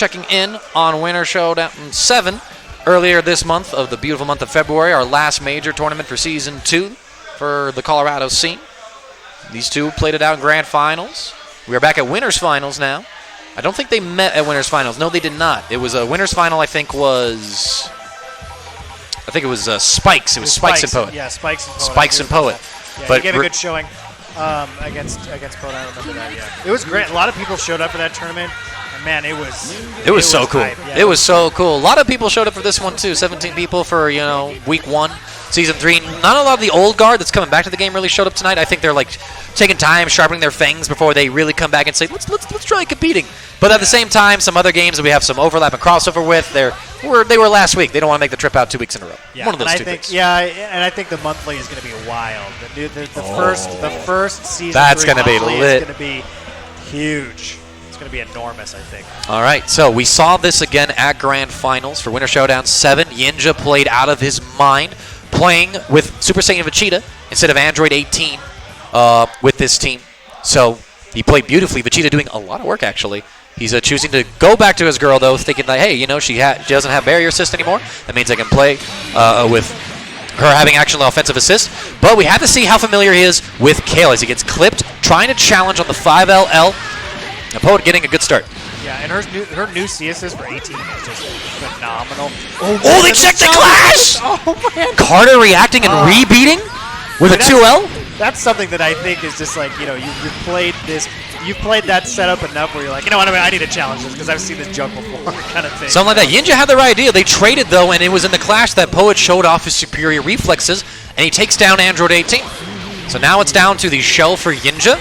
Checking in on Winter Showdown 7 earlier this month of the beautiful month of February, our last major tournament for Season 2 for the Colorado scene. These two played it out in Grand Finals. We are back at Winners Finals now. I don't think they met at Winners Finals. No, they did not. It was a Winners Final, I think it was Spikes. It was Spikes and Poet. Yeah, Spikes and Poet. Spikes and Poet. Yeah, but he gave a good showing against Poet. I remember that, yeah. It was great. A lot of people showed up for that tournament. Man, it was so cool. Yeah, it was so cool. A lot of people showed up for this one too. 17 people for week 1, season 3. Not a lot of the old guard that's coming back to the game really showed up tonight. I think they're like taking time, sharpening their fangs before they really come back and say let's try competing. But at the same time, some other games that we have some overlap and crossover with, they were last week. They don't want to make the trip out 2 weeks in a row. Yeah, one of those two things. Yeah, and I think the monthly is going to be wild. The first season. That's going to be lit. It's going to be huge. Going to be enormous, I think. All right, so we saw this again at Grand Finals for Winter Showdown 7. YiinJa played out of his mind, playing with Super Saiyan Vegeta instead of Android 18 with this team. So he played beautifully. Vegeta doing a lot of work, actually. He's choosing to go back to his girl, though, thinking that, hey, she doesn't have barrier assist anymore. That means I can play with her having actual offensive assist. But we have to see how familiar he is with Kale as he gets clipped, trying to challenge on the 5LL. And Poet getting a good start. Yeah, and her new C assist for 18 is just phenomenal. Oh, they checked the clash! Oh, man. Carter reacting and rebeating with a 2L? That's something that I think is just like, you've played that setup enough where you're like, I need to challenge this because I've seen this joke before kind of thing. Something like that. YiinJa had the right idea. They traded, though, and it was in the clash that Poet showed off his superior reflexes, and he takes down Android 18. So now it's down to the shell for YiinJa.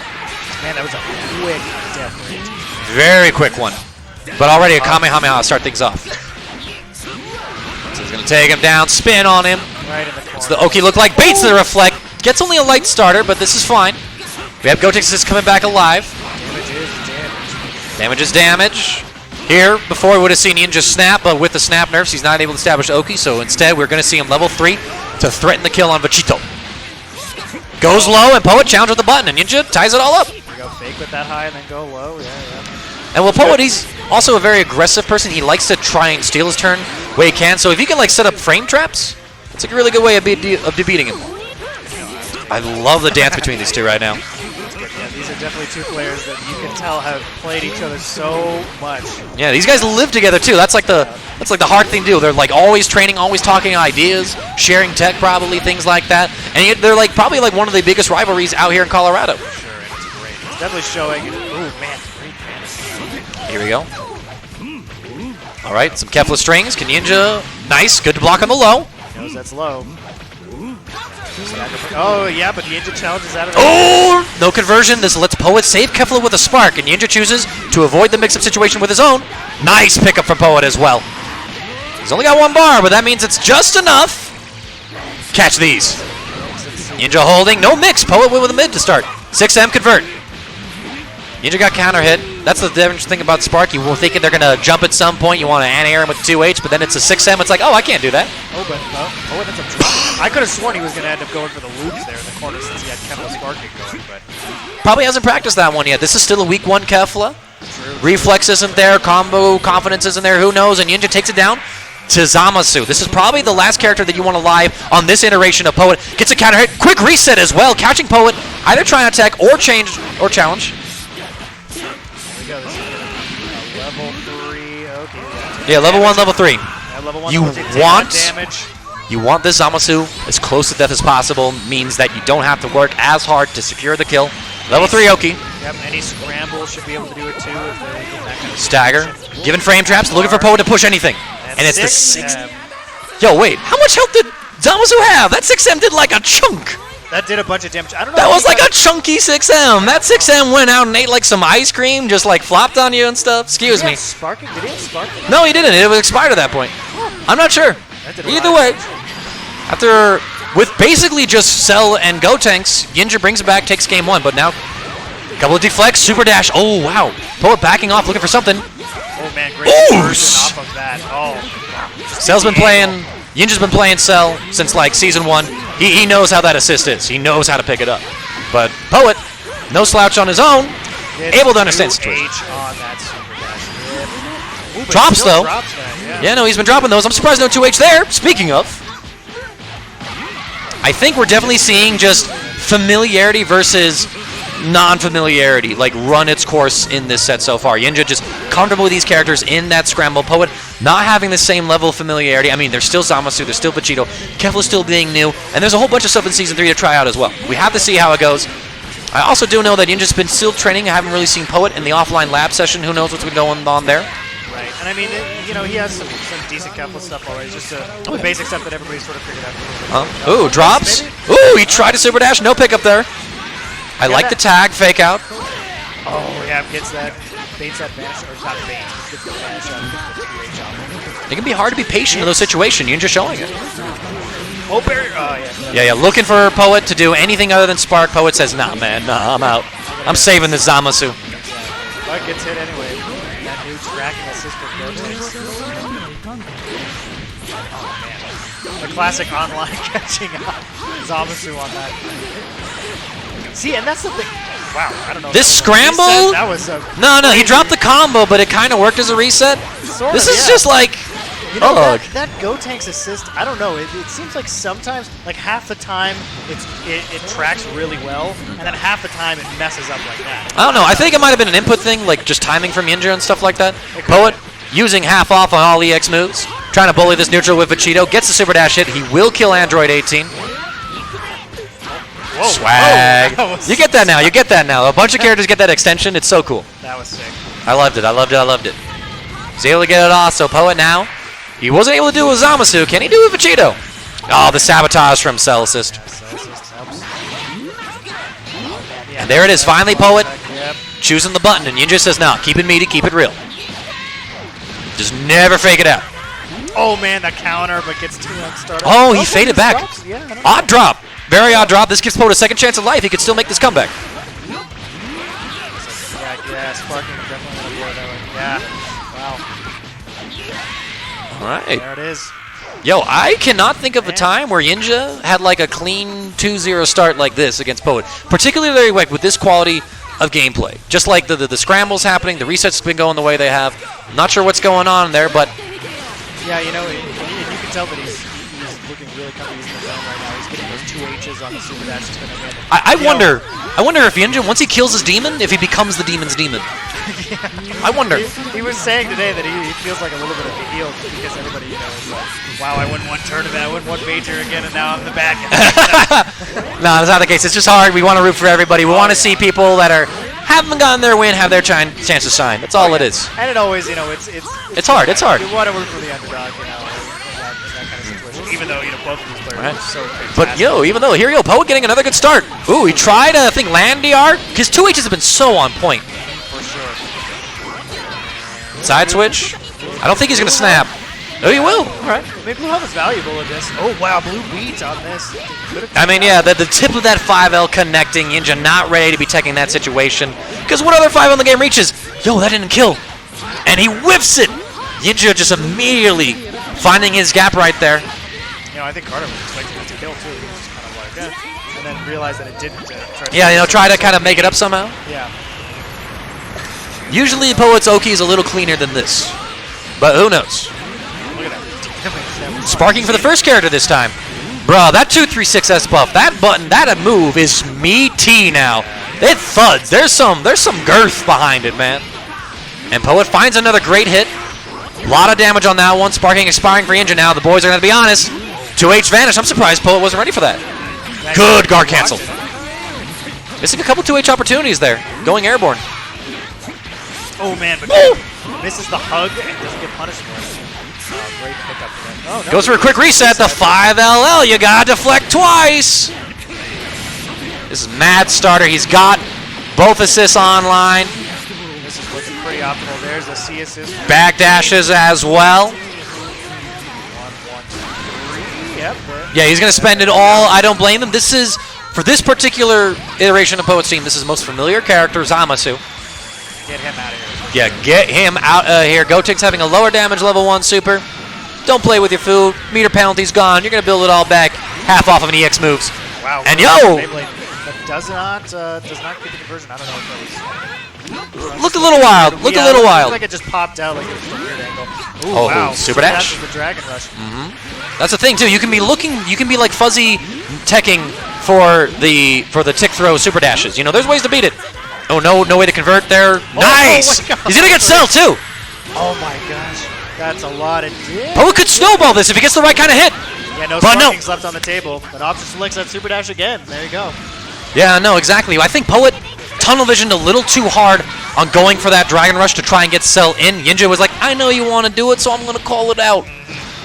Man, that was a quick death rate. Very quick one. But already a Kamehameha to start things off. So he's going to take him down, spin on him. Right in the corner. So the Oki look like baits the reflect. Gets only a light starter, but this is fine. We have Gotenks coming back alive. Damage is damage. Here, before we would have seen YiinJa snap, but with the snap nerfs, he's not able to establish Oki, so instead we're going to see him level 3 to threaten the kill on Vegito. Goes low, and Poet challenges the button, and YiinJa ties it all up. Go fake with that high and then go low, yeah. And Poet, he's also a very aggressive person. He likes to try and steal his turn where he can, so if you can set up frame traps, it's a really good way of defeating him. I love the dance between these two right now. Yeah, these are definitely two players that you can tell have played each other so much. Yeah, these guys live together too. That's like the hard thing to do. They're like always training, always talking ideas, sharing tech, probably things like that. And they're probably one of the biggest rivalries out here in Colorado. Sure, and it's great. It's definitely showing. Ooh, man, great fantasy. Here we go. All right, some Kefla strings. Can YiinJa, nice, good to block on the low. He knows that's low. Oh, yeah, but YiinJa challenges out of it. Oh, no conversion. This lets Poet save Kefla with a spark, and YiinJa chooses to avoid the mix-up situation with his own. Nice pickup from Poet as well. He's only got 1 bar, but that means it's just enough. Catch these. YiinJa holding, no mix. Poet went with a mid to start. 6M convert. YiinJa got counter hit. That's the different thing about Spark. You were thinking they're going to jump at some point. You want to anti-air him with 2H, but then it's a 6M. It's like, oh, I can't do that. Oh, that's a drop. I could have sworn he was going to end up going for the loops there in the corner since he had Kefla sparking going, but probably hasn't practiced that one yet. This is still a week 1 Kefla. Reflex isn't there. Combo confidence isn't there. Who knows? And YiinJa takes it down to Zamasu. This is probably the last character that you want to live on this iteration of Poet. Gets a counter hit. Quick reset as well. Catching Poet. Either try and attack or change or challenge. There we go. This is level 3. Okay. Yeah, level 1, level 3. Yeah, level 1, You want this Zamasu as close to death as possible. Means that you don't have to work as hard to secure the kill. Level 3 Oki. Yep, any scramble should be able to do it too. If they get that kind of Stagger. Given frame traps, looking for Poet to push anything. And it's the 6. Yo, wait. How much health did Zamasu have? That 6M did like a chunk. That did a bunch of damage. I don't know. That was like a chunky 6M. That 6M went out and ate like some ice cream, just like flopped on you and stuff. Excuse me. Sparking? Did he have sparking? No, he didn't. It was expired at that point. I'm not sure. Either way, with basically just Cell and Gotenks, YiinJa brings it back, takes game 1, but now a couple of deflects, super dash. Oh, wow. Poet backing off, looking for something. Oh, man, great conversion off of that. Oh, wow. YiinJa's been playing Cell since like Season 1. He knows how that assist is. He knows how to pick it up. But Poet, no slouch on his own, able to understand the situation. On that super dash. Ooh, but Drops, still though. Drops that, Yeah, no, he's been dropping those. I'm surprised no 2H there. Speaking of, I think we're definitely seeing just familiarity versus non-familiarity, like, run its course in this set so far. YiinJa just comfortable with these characters in that scramble. Poet not having the same level of familiarity. I mean, there's still Zamasu, there's still Vegito. Kefla still being new, and there's a whole bunch of stuff in Season 3 to try out as well. We have to see how it goes. I also do know that YiinJa's been still training. I haven't really seen Poet in the offline lab session. Who knows what's been going on there? Right, and I mean, you know, he has some decent Kefla stuff already. Just the basic stuff that everybody's sort of figured out. Ooh, drops. Ooh, he tried to super dash. No pickup there. I like the tag, fake out. Oh, yeah, gets that, baits that vanish, or not baits, but gets the vanish out of the 2H off. It can be hard to be patient in those situations. YiinJa showing it. Oh, barrier. Oh, yeah. Yeah, looking for Poet to do anything other than spark. Poet says, nah, man, nah, I'm out. I'm saving this Zamasu. But gets hit anyway. That new tracking assist for Gotenks. Oh, man. The classic online catching up. Zamasu on that. See, and that's the thing. Wow, I don't know. This scramble? That was No, he dropped the combo, but it kind of worked as a reset. This is just like, you know, that Gotenks assist, I don't know, it seems like sometimes, like half the time it tracks really well, and then half the time it messes up like that. I don't know, I think it might have been an input thing, like just timing from YiinJa and stuff like that. Poet using half off on all EX moves, trying to bully this neutral with Vegito, gets the super dash hit, he will kill Android 18. Whoa, swag. Whoa, you get that now, you get that now. A bunch of characters get that extension, it's so cool. That was sick. I loved it, I loved it, I loved it. He's able to get it off, so Poet now, he wasn't able to do it with Zamasu. Can he do it with Vegito? Oh, the sabotage from Cell Assist. And there it is, finally Poet choosing the button, and YiinJa says, no, keep it meaty, keep it real. Just never fake it out. Oh man, that counter, but gets 2-1 started. Oh, he faded back. Yeah, odd drop. Very odd drop. This gives Poet a second chance at life. He could still make this comeback. Yeah, Sparking definitely going to blow that way. Yeah, wow. All right. There it is. Yo, I cannot think of a time where YiinJa had like a clean 2-0 start like this against Poet. Particularly like with this quality of gameplay. Just like the scrambles happening, the resets have been going the way they have. I'm not sure what's going on there, but... Yeah, you know, and you can tell that he's looking really comfortable in the zone right now. He's getting those 2 H's on the super dash. I wonder if YiinJa, once he kills his demon, if he becomes the demon's demon. I wonder. He was saying today that he feels like a little bit of a heel because everybody, you know, is like, wow, I won one tournament, I won one major again, and now I'm the bad guy. No, that's not the case. It's just hard. We want to root for everybody. We want to see people that haven't gotten their win have their chance to shine. That's all it is. And it always, you know, it's hard. It's hard. You want to root for the underdog, you know, in that kind of situation. Even though, you know, both of these players are so fantastic. But even though here Poet getting another good start. Ooh, he tried I think land DR. His 2H's have been so on point. For sure. Side switch. I don't think he's gonna snap. Oh, he will. All right. Maybe Blue Health is valuable in this. Oh wow, Blue Weeds on this. I mean, yeah, the tip of that 5L connecting. YiinJa not ready to be taking that situation. Because what other 5L in the game reaches? Yo, that didn't kill. And he whips it. YiinJa just immediately finding his gap right there. You know, I think Carter was expecting it to kill too. He was just kind of like, and then realized that it didn't. Try to kind of make it up somehow. Yeah. Usually Poet's Oki is a little cleaner than this. But who knows? Look at that. Sparking for the first character this time. Bruh, that 236S buff, that button, that move is meaty now. It thuds. There's some girth behind it, man. And Poet finds another great hit. A lot of damage on that one. Sparking expiring for YiinJa now. The boys are going to be honest. 2H vanish. I'm surprised Poet wasn't ready for that. Good guard cancel. Missing a couple 2H opportunities there. Going airborne. Oh man, but misses the hug and doesn't get punished for it. Great pickup for that. Oh, no, goes for a quick reset. The 5LL. You got to deflect twice. This is mad starter. He's got both assists online. This is looking pretty optimal. There's a C assist. Back dashes as well. 1, 1, 3. Yep. Yeah, he's going to spend it all. I don't blame him. This is, for this particular iteration of Poet's team, this is most familiar character, Zamasu. Get him out of here. Yeah, get him out of here. Gotenks having a lower damage level 1 super. Don't play with your food. Meter penalty's gone. You're going to build it all back. Half off of an EX moves. Wow. And yo! but does not get the conversion. I don't know if that was. Looked a little wild. Looked a little wild. Like it just popped out like it was from a weird angle. Ooh, Oh, wow. super dash. The Dragon Rush. That's the thing too. You can be looking. You can be like fuzzy teching for the tick throw super dashes. You know, there's ways to beat it. Oh no way to convert there. Nice. my God. He's gonna get Cell too. Oh my gosh, that's a lot of damage. Poet could snowball this if he gets the right kind of hit. Yeah, no But no. sparkings left on the table. But option selects that super dash again. There you go. Yeah, no, exactly. I think Poet tunnel visioned a little too hard on going for that Dragon Rush to try and get Cell in. YiinJa was like, I know you want to do it, so I'm going to call it out.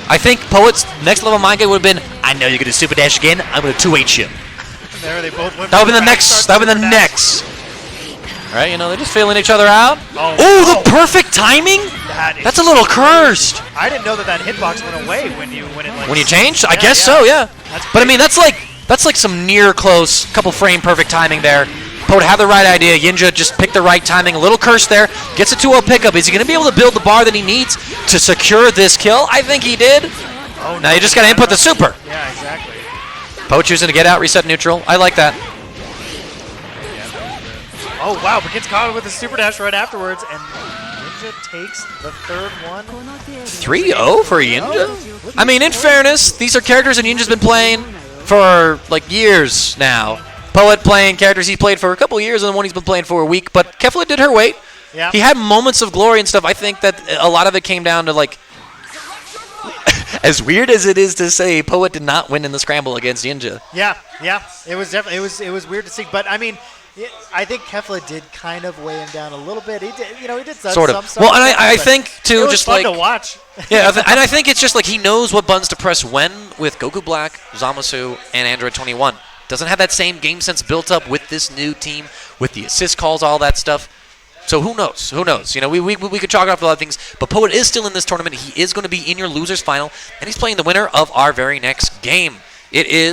I think Poet's next level mind game would have been, I know you're going to super dash again, I'm going to 2H you. There they both went. That would have been the next. That would have been the next. Right, you know, they're just feeling each other out. Oh, the perfect timing? That's a little cursed. I didn't know that hitbox went away when it like. When you changed? I Yeah, guess yeah. so, yeah. That's But I mean, that's like some near close, couple frame perfect timing there. Poet had the right idea. YiinJa just picked the right timing. A little curse there. Gets a 2-0 pickup. Is he going to be able to build the bar that he needs to secure this kill? I think he did. Oh, Now you just got to input the super. Yeah, exactly. Poet choosing to get out, reset neutral. I like that. Oh wow, but gets caught with a super dash right afterwards, and YiinJa takes the third one. 3-0 for YiinJa? I mean, in fairness, these are characters that YiinJa's been playing for like years now. Poet playing characters he played for a couple years and the one he's been playing for a week, but Kefla did her weight. Yeah. He had moments of glory and stuff. I think that a lot of it came down to like, as weird as it is to say, Poet did not win in the scramble against YiinJa. Yeah, it was definitely it was weird to see, but I mean, I think Kefla did kind of weigh him down a little bit. He did Sort of. some stuff. Well, and I think too, it was just fun like to watch. yeah, and I think it's just like he knows what buttons to press when with Goku Black, Zamasu, and Android 21. Doesn't have that same game sense built up with this new team, with the assist calls, all that stuff. So who knows? Who knows? You know, we could chalk it up to a lot of things, but Poet is still in this tournament. He is going to be in your losers final, and he's playing the winner of our very next game. It is